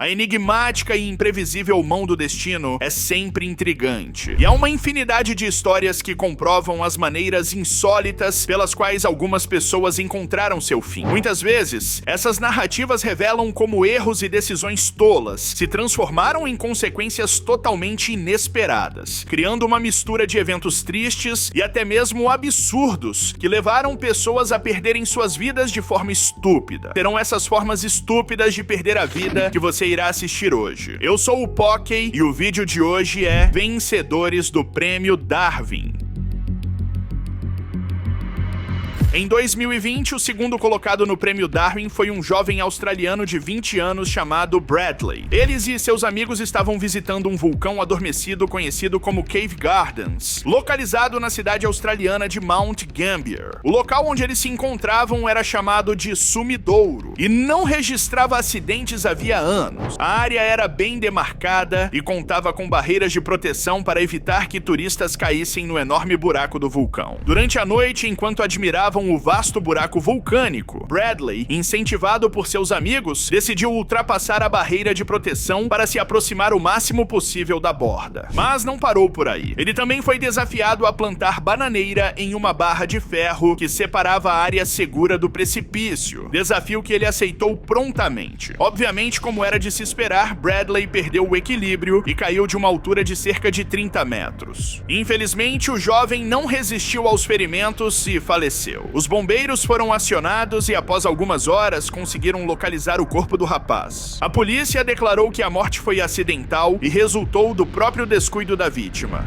A enigmática e imprevisível mão do destino é sempre intrigante. E há uma infinidade de histórias que comprovam as maneiras insólitas pelas quais algumas pessoas encontraram seu fim. Muitas vezes, essas narrativas revelam como erros e decisões tolas se transformaram em consequências totalmente inesperadas, criando uma mistura de eventos tristes e até mesmo absurdos que levaram pessoas a perderem suas vidas de forma estúpida. Serão essas formas estúpidas de perder a vida que você irá assistir hoje. Eu sou o Pockey e o vídeo de hoje é Vencedores do Prêmio Darwin. Em 2020, o segundo colocado no Prêmio Darwin foi um jovem australiano de 20 anos chamado Bradley. Eles e seus amigos estavam visitando um vulcão adormecido conhecido como Cave Gardens, localizado na cidade australiana de Mount Gambier. O local onde eles se encontravam era chamado de Sumidouro e não registrava acidentes havia anos. A área era bem demarcada e contava com barreiras de proteção para evitar que turistas caíssem no enorme buraco do vulcão. Durante a noite, enquanto admiravam o vasto buraco vulcânico, Bradley, incentivado por seus amigos, decidiu ultrapassar a barreira de proteção para se aproximar o máximo possível da borda. Mas não parou por aí. Ele também foi desafiado a plantar bananeira em uma barra de ferro que separava a área segura do precipício, desafio que ele aceitou prontamente. Obviamente, como era de se esperar, Bradley perdeu o equilíbrio e caiu de uma altura de cerca de 30 metros. Infelizmente, o jovem não resistiu aos ferimentos e faleceu. Os bombeiros foram acionados e, após algumas horas, conseguiram localizar o corpo do rapaz. A polícia declarou que a morte foi acidental e resultou do próprio descuido da vítima.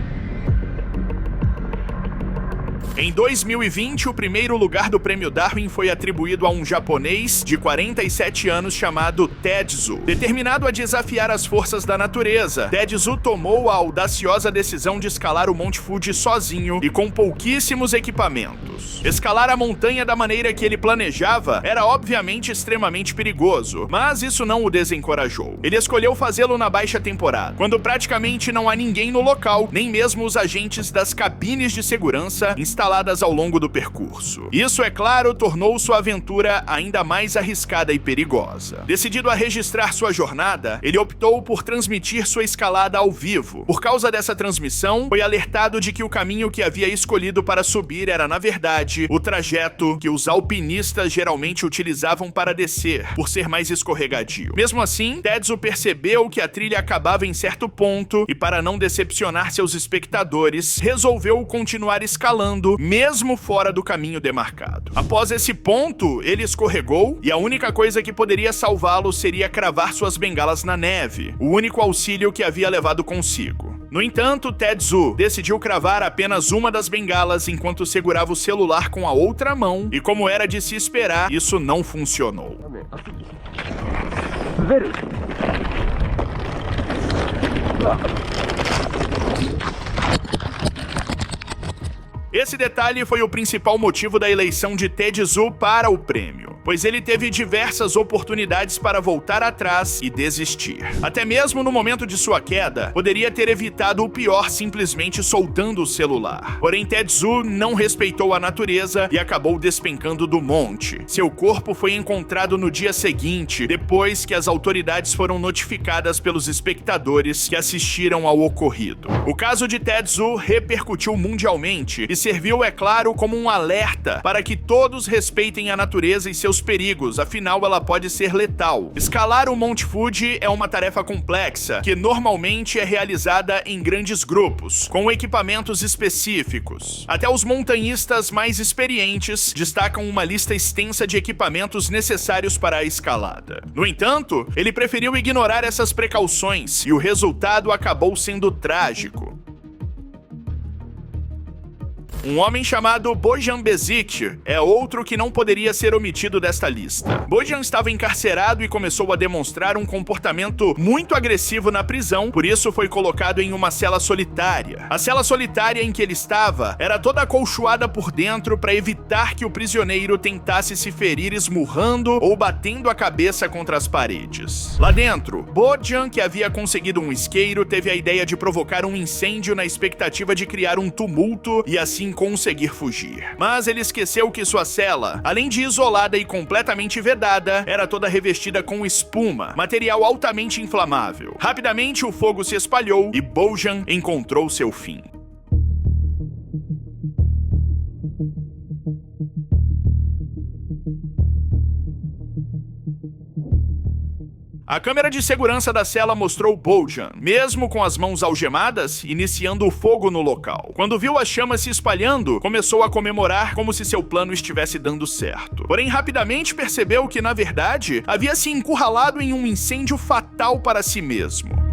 Em 2020, o primeiro lugar do Prêmio Darwin foi atribuído a um japonês de 47 anos chamado Tetsu. Determinado a desafiar as forças da natureza, Tetsu tomou a audaciosa decisão de escalar o Monte Fuji sozinho e com pouquíssimos equipamentos. Escalar a montanha da maneira que ele planejava era obviamente extremamente perigoso, mas isso não o desencorajou. Ele escolheu fazê-lo na baixa temporada, quando praticamente não há ninguém no local, nem mesmo os agentes das cabines de segurança instaladas ao longo do percurso. Isso, é claro, tornou sua aventura ainda mais arriscada e perigosa. Decidido a registrar sua jornada, ele optou por transmitir sua escalada ao vivo. Por causa dessa transmissão, foi alertado de que o caminho que havia escolhido para subir era, na verdade, o trajeto que os alpinistas geralmente utilizavam para descer, por ser mais escorregadio. Mesmo assim, Tetsu percebeu que a trilha acabava em certo ponto e, para não decepcionar seus espectadores, resolveu continuar escalando mesmo fora do caminho demarcado. Após esse ponto, ele escorregou e a única coisa que poderia salvá-lo seria cravar suas bengalas na neve, o único auxílio que havia levado consigo. No entanto, Tetsu decidiu cravar apenas uma das bengalas enquanto segurava o celular com a outra mão e, como era de se esperar, isso não funcionou. Esse detalhe foi o principal motivo da eleição de Tetsu para o prêmio, pois ele teve diversas oportunidades para voltar atrás e desistir. Até mesmo no momento de sua queda, poderia ter evitado o pior simplesmente soltando o celular. Porém, Tetsu não respeitou a natureza e acabou despencando do monte. Seu corpo foi encontrado no dia seguinte, depois que as autoridades foram notificadas pelos espectadores que assistiram ao ocorrido. O caso de Tetsu repercutiu mundialmente e serviu, é claro, como um alerta para que todos respeitem a natureza e seus perigos, afinal ela pode ser letal. Escalar o Monte Fuji é uma tarefa complexa, que normalmente é realizada em grandes grupos, com equipamentos específicos. Até os montanhistas mais experientes destacam uma lista extensa de equipamentos necessários para a escalada. No entanto, ele preferiu ignorar essas precauções e o resultado acabou sendo trágico. Um homem chamado Bojan Bešić é outro que não poderia ser omitido desta lista. Bojan estava encarcerado e começou a demonstrar um comportamento muito agressivo na prisão, por isso foi colocado em uma cela solitária. A cela solitária em que ele estava era toda acolchoada por dentro para evitar que o prisioneiro tentasse se ferir esmurrando ou batendo a cabeça contra as paredes. Lá dentro, Bojan, que havia conseguido um isqueiro, teve a ideia de provocar um incêndio na expectativa de criar um tumulto e assim conseguir fugir. Mas ele esqueceu que sua cela, além de isolada e completamente vedada, era toda revestida com espuma, material altamente inflamável. Rapidamente o fogo se espalhou e Bojan encontrou seu fim. A câmera de segurança da cela mostrou Bojan, mesmo com as mãos algemadas, iniciando o fogo no local. Quando viu as chamas se espalhando, começou a comemorar como se seu plano estivesse dando certo. Porém, rapidamente percebeu que, na verdade, havia se encurralado em um incêndio fatal para si mesmo.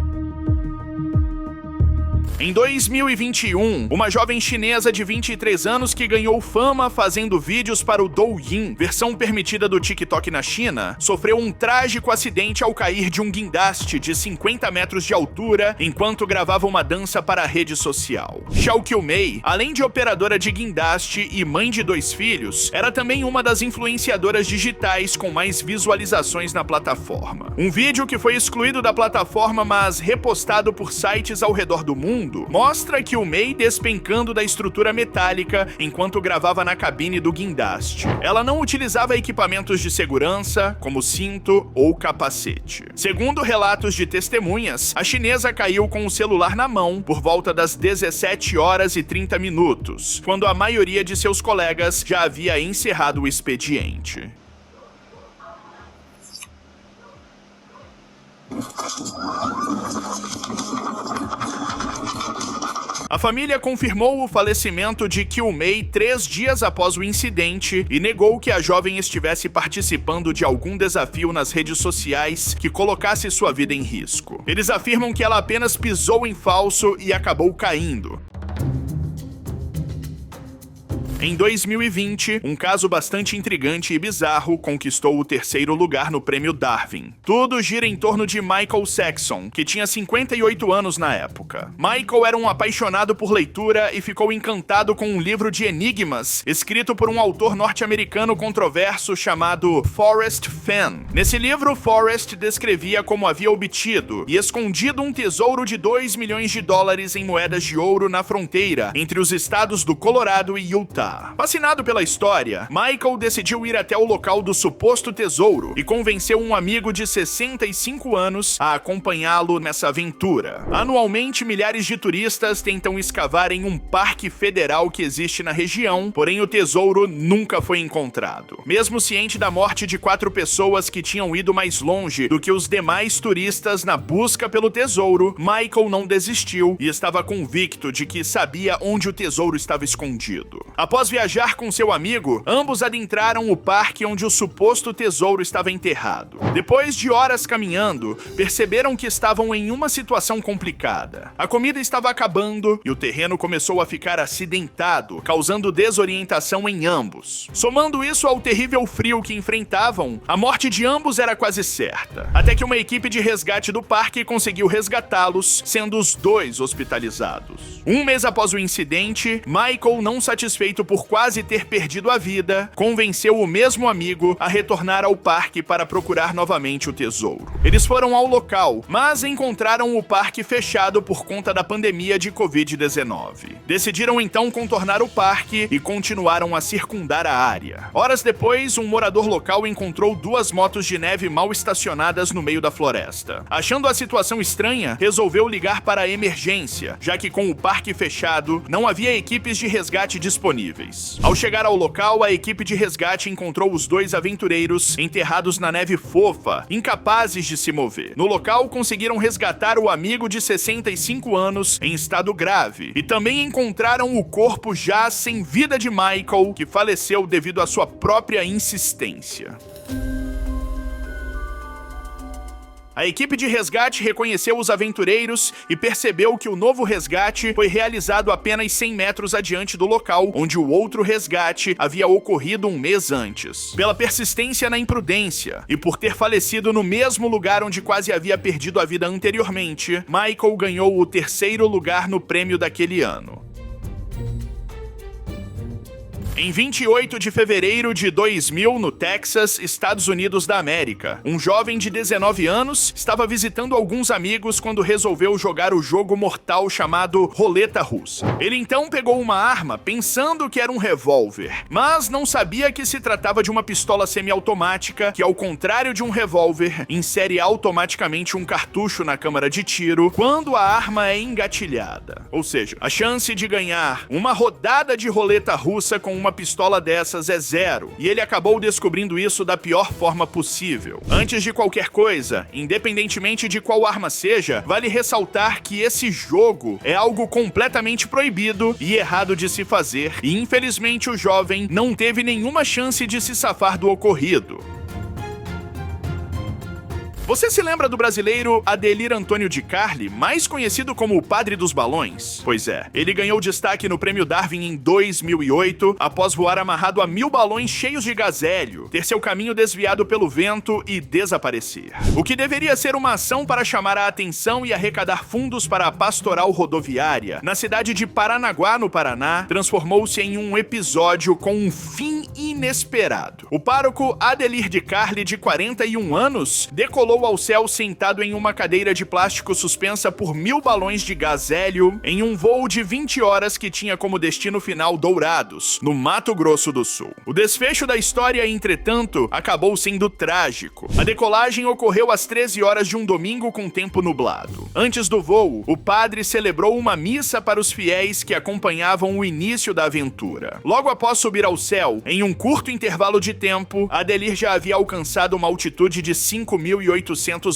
Em 2021, uma jovem chinesa de 23 anos que ganhou fama fazendo vídeos para o Douyin, versão permitida do TikTok na China, sofreu um trágico acidente ao cair de um guindaste de 50 metros de altura enquanto gravava uma dança para a rede social. Xiao Qiumei, além de operadora de guindaste e mãe de 2 filhos, era também uma das influenciadoras digitais com mais visualizações na plataforma. Um vídeo que foi excluído da plataforma, mas repostado por sites ao redor do mundo, mostra Qiumei despencando da estrutura metálica enquanto gravava na cabine do guindaste. Ela não utilizava equipamentos de segurança, como cinto ou capacete. Segundo relatos de testemunhas, a chinesa caiu com o celular na mão por volta das 17 horas e 30 minutos, quando a maioria de seus colegas já havia encerrado o expediente. A família confirmou o falecimento de Qiumei 3 dias após o incidente e negou que a jovem estivesse participando de algum desafio nas redes sociais que colocasse sua vida em risco. Eles afirmam que ela apenas pisou em falso e acabou caindo. Em 2020, um caso bastante intrigante e bizarro conquistou o 3º lugar no Prêmio Darwin. Tudo gira em torno de Michael Saxon, que tinha 58 anos na época. Michael era um apaixonado por leitura e ficou encantado com um livro de enigmas escrito por um autor norte-americano controverso chamado Forrest Fenn. Nesse livro, Forrest descrevia como havia obtido e escondido um tesouro de $2 milhões em moedas de ouro na fronteira entre os estados do Colorado e Utah. Fascinado pela história, Michael decidiu ir até o local do suposto tesouro e convenceu um amigo de 65 anos a acompanhá-lo nessa aventura. Anualmente, milhares de turistas tentam escavar em um parque federal que existe na região, porém o tesouro nunca foi encontrado. Mesmo ciente da morte de 4 pessoas que tinham ido mais longe do que os demais turistas na busca pelo tesouro, Michael não desistiu e estava convicto de que sabia onde o tesouro estava escondido. Após viajar com seu amigo, ambos adentraram o parque onde o suposto tesouro estava enterrado. Depois de horas caminhando, perceberam que estavam em uma situação complicada. A comida estava acabando e o terreno começou a ficar acidentado, causando desorientação em ambos. Somando isso ao terrível frio que enfrentavam, a morte de ambos era quase certa, até que uma equipe de resgate do parque conseguiu resgatá-los, sendo os 2 hospitalizados. Um mês após o incidente, Michael, não satisfeito por quase ter perdido a vida, convenceu o mesmo amigo a retornar ao parque para procurar novamente o tesouro. Eles foram ao local, mas encontraram o parque fechado por conta da pandemia de Covid-19. Decidiram então contornar o parque e continuaram a circundar a área. Horas depois, um morador local encontrou 2 motos de neve mal estacionadas no meio da floresta. Achando a situação estranha, resolveu ligar para a emergência, já que com o parque fechado, não havia equipes de resgate disponíveis. Ao chegar ao local, a equipe de resgate encontrou os 2 aventureiros enterrados na neve fofa, incapazes de se mover. No local, conseguiram resgatar o amigo de 65 anos em estado grave e também encontraram o corpo já sem vida de Michael, que faleceu devido à sua própria insistência. A equipe de resgate reconheceu os aventureiros e percebeu que o novo resgate foi realizado apenas 100 metros adiante do local onde o outro resgate havia ocorrido um mês antes. Pela persistência na imprudência e por ter falecido no mesmo lugar onde quase havia perdido a vida anteriormente, Michael ganhou o 3º lugar no prêmio daquele ano. Em 28 de fevereiro de 2000, no Texas, Estados Unidos da América, um jovem de 19 anos estava visitando alguns amigos quando resolveu jogar o jogo mortal chamado Roleta Russa. Ele então pegou uma arma pensando que era um revólver, mas não sabia que se tratava de uma pistola semiautomática que, ao contrário de um revólver, insere automaticamente um cartucho na câmara de tiro quando a arma é engatilhada. Ou seja, a chance de ganhar uma rodada de roleta russa com uma pistola dessas é zero, e ele acabou descobrindo isso da pior forma possível. Antes de qualquer coisa, independentemente de qual arma seja, vale ressaltar que esse jogo é algo completamente proibido e errado de se fazer, e infelizmente o jovem não teve nenhuma chance de se safar do ocorrido. Você se lembra do brasileiro Adelir Antônio de Carli, mais conhecido como o Padre dos Balões? Pois é, ele ganhou destaque no Prêmio Darwin em 2008, após voar amarrado a 1000 balões cheios de gás hélio, ter seu caminho desviado pelo vento e desaparecer. O que deveria ser uma ação para chamar a atenção e arrecadar fundos para a pastoral rodoviária, na cidade de Paranaguá, no Paraná, transformou-se em um episódio com um fim inesperado. O pároco Adelir de Carli, de 41 anos, decolou ao céu sentado em uma cadeira de plástico suspensa por 1000 balões de gás hélio em um voo de 20 horas que tinha como destino final Dourados, no Mato Grosso do Sul. O desfecho da história, entretanto, acabou sendo trágico. A decolagem ocorreu às 13 horas de um domingo com tempo nublado. Antes do voo, o padre celebrou uma missa para os fiéis que acompanhavam o início da aventura. Logo após subir ao céu, em um curto intervalo de tempo, Adelir já havia alcançado uma altitude de 5.800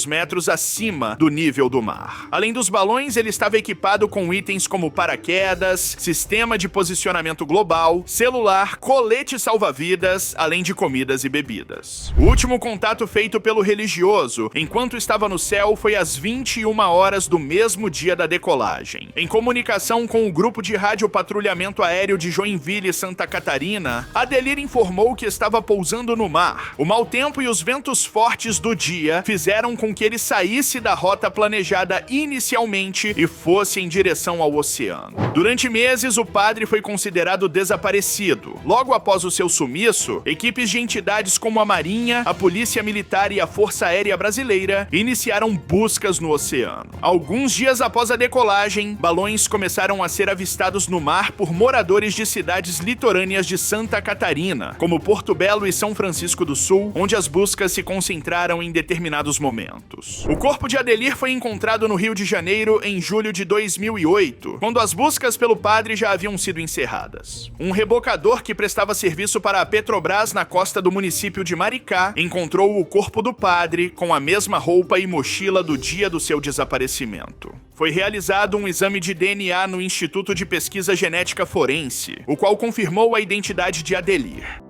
metros acima do nível do mar. Além dos balões, ele estava equipado com itens como paraquedas, sistema de posicionamento global, celular, colete salva-vidas, além de comidas e bebidas. O último contato feito pelo religioso, enquanto estava no céu, foi às 21 horas do mesmo dia da decolagem. Em comunicação com o grupo de radiopatrulhamento aéreo de Joinville, Santa Catarina, Adelir informou que estava pousando no mar. O mau tempo e os ventos fortes do dia fizeram com que ele saísse da rota planejada inicialmente e fosse em direção ao oceano. Durante meses, o padre foi considerado desaparecido. Logo após o seu sumiço, equipes de entidades como a Marinha, a Polícia Militar e a Força Aérea Brasileira iniciaram buscas no oceano. Alguns dias após a decolagem, balões começaram a ser avistados no mar por moradores de cidades litorâneas de Santa Catarina, como Porto Belo e São Francisco do Sul, onde as buscas se concentraram em determinados momentos. O corpo de Adelir foi encontrado no Rio de Janeiro em julho de 2008, quando as buscas pelo padre já haviam sido encerradas. Um rebocador que prestava serviço para a Petrobras na costa do município de Maricá encontrou o corpo do padre com a mesma roupa e mochila do dia do seu desaparecimento. Foi realizado um exame de DNA no Instituto de Pesquisa Genética Forense, o qual confirmou a identidade de Adelir.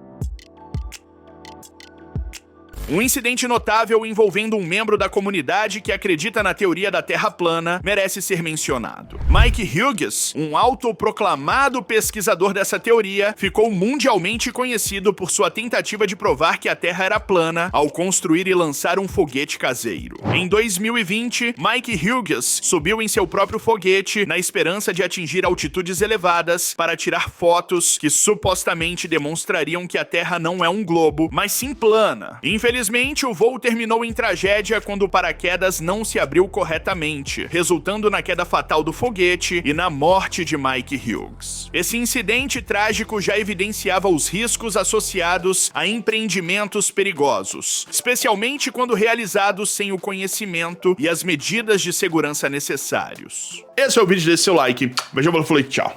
Um incidente notável envolvendo um membro da comunidade que acredita na teoria da Terra plana merece ser mencionado. Mike Hughes, um autoproclamado pesquisador dessa teoria, ficou mundialmente conhecido por sua tentativa de provar que a Terra era plana ao construir e lançar um foguete caseiro. Em 2020, Mike Hughes subiu em seu próprio foguete na esperança de atingir altitudes elevadas para tirar fotos que supostamente demonstrariam que a Terra não é um globo, mas sim plana. Infelizmente, o voo terminou em tragédia quando o paraquedas não se abriu corretamente, resultando na queda fatal do foguete e na morte de Mike Hughes. Esse incidente trágico já evidenciava os riscos associados a empreendimentos perigosos, especialmente quando realizados sem o conhecimento e as medidas de segurança necessários. Esse é o vídeo, desse seu like. Beijão, falei, tchau.